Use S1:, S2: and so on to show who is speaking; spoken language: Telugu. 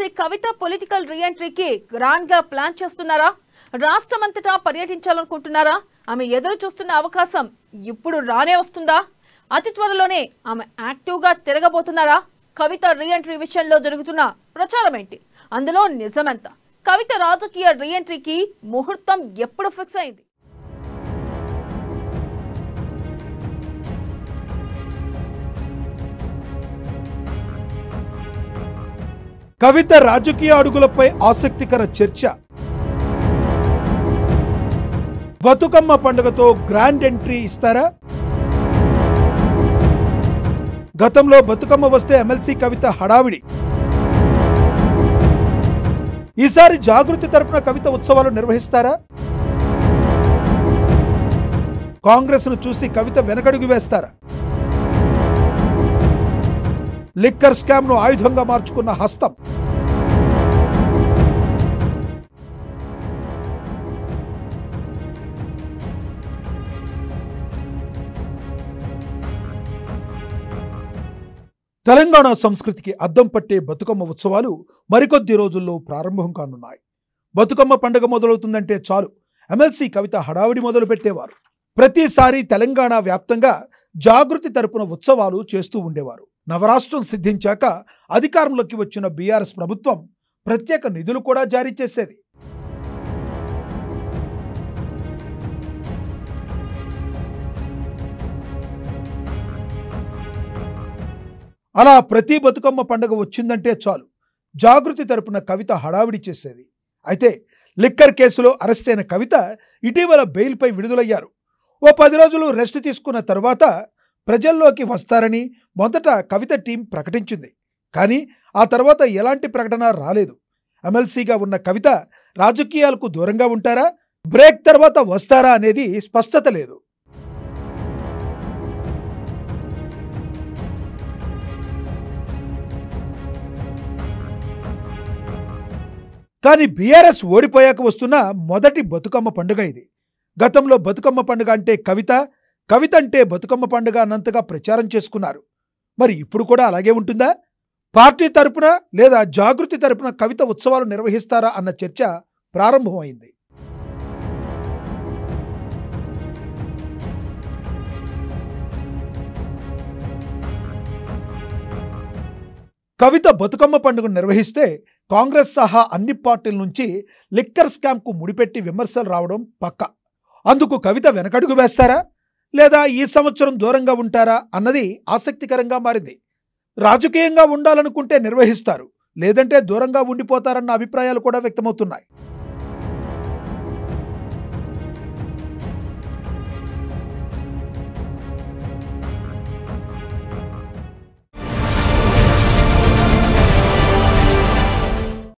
S1: ఎమ్మెల్సీ కవిత పొలిటికల్ రీఎంట్రీకి గ్రాండ్ గా ప్లాన్ చేస్తున్నారా? రాష్ట్రమంతటా పర్యటించాలనుకుంటున్నారా? ఆమె ఎదురు చూస్తున్న అవకాశం ఇప్పుడు రానే వస్తుందా? అతి త్వరలోనే ఆమె యాక్టివ్ గా తిరగబోతున్నారా? కవిత రీఎంట్రీ విషయంలో జరుగుతున్న ప్రచారం ఏంటి? అందులో నిజమెంత? కవిత రాజకీయ రీఎంట్రీకి ముహూర్తం ఎప్పుడు ఫిక్స్ అయింది?
S2: కవిత రాజకీయ అడుగులపై ఆసక్తికర చర్చ. బతుకమ్మ పండుగతో గ్రాండ్ ఎంట్రీ ఇస్తారా? గతంలో బతుకమ్మ వస్తే ఎమ్మెల్సీ కవిత హడావిడి. ఈసారి జాగృతి తరపున కవిత ఉత్సవాలు నిర్వహిస్తారా? కాంగ్రెస్ను చూసి కవిత వెనకడుగు వేస్తారా? లిక్కర్ స్కామ్ ను ఆయుధంగా మార్చుకున్న హస్తం. తెలంగాణ సంస్కృతికి అద్దం పట్టే బతుకమ్మ ఉత్సవాలు మరికొద్ది రోజుల్లో ప్రారంభం కానున్నాయి. బతుకమ్మ పండుగ మొదలవుతుందంటే చాలు ఎమ్మెల్సీ కవిత హడావిడి మొదలు పెట్టేవారు. ప్రతిసారి తెలంగాణ వ్యాప్తంగా జాగృతి తరపున ఉత్సవాలు చేస్తూ ఉండేవారు. నవరాష్ట్రం సిద్ధించాక అధికారంలోకి వచ్చిన బీఆర్ఎస్ ప్రభుత్వం ప్రత్యేక నిధులు కూడా జారీ చేసేది. అలా ప్రతి బతుకమ్మ పండుగ వచ్చిందంటే చాలు జాగృతి తరపున కవిత హడావిడి చేసేది. అయితే లిక్కర్ కేసులో అరెస్ట్ అయిన కవిత ఇటీవల బెయిల్పై విడుదలయ్యారు. ఓ 10 రోజులు రెస్ట్ తీసుకున్న తర్వాత ప్రజల్లోకి వస్తారని మొదట కవిత టీం ప్రకటించింది. కానీ ఆ తర్వాత ఎలాంటి ప్రకటన రాలేదు. ఎమ్మెల్సీగా ఉన్న కవిత రాజకీయాలకు దూరంగా ఉంటారా, బ్రేక్ తర్వాత వస్తారా అనేది స్పష్టత లేదు. కానీ బీఆర్ఎస్ ఓడిపోయాక వస్తున్న మొదటి బతుకమ్మ పండుగ ఇది. గతంలో బతుకమ్మ పండుగ అంటే కవిత, కవిత అంటే బతుకమ్మ పండుగ అన్నంతగా ప్రచారం చేసుకున్నారు. మరి ఇప్పుడు కూడా అలాగే ఉంటుందా? పార్టీ తరపున లేదా జాగృతి తరపున కవిత ఉత్సవాలు నిర్వహిస్తారా అన్న చర్చ ప్రారంభమైంది. కవిత బతుకమ్మ పండుగను నిర్వహిస్తే కాంగ్రెస్ సహా అన్ని పార్టీల నుంచి లిక్కర్ స్కామ్కు ముడిపెట్టి విమర్శలు రావడం పక్కా. అందుకు కవిత వెనకడుగు వేస్తారా లేదా ఈ సంవత్సరం దూరంగా ఉంటారా అన్నది ఆసక్తికరంగా మారింది. రాజకీయంగా ఉండాలనుకుంటే నిర్వహిస్తారు, లేదంటే దూరంగా ఉండిపోతారన్న అభిప్రాయాలు కూడా వ్యక్తమవుతున్నాయి.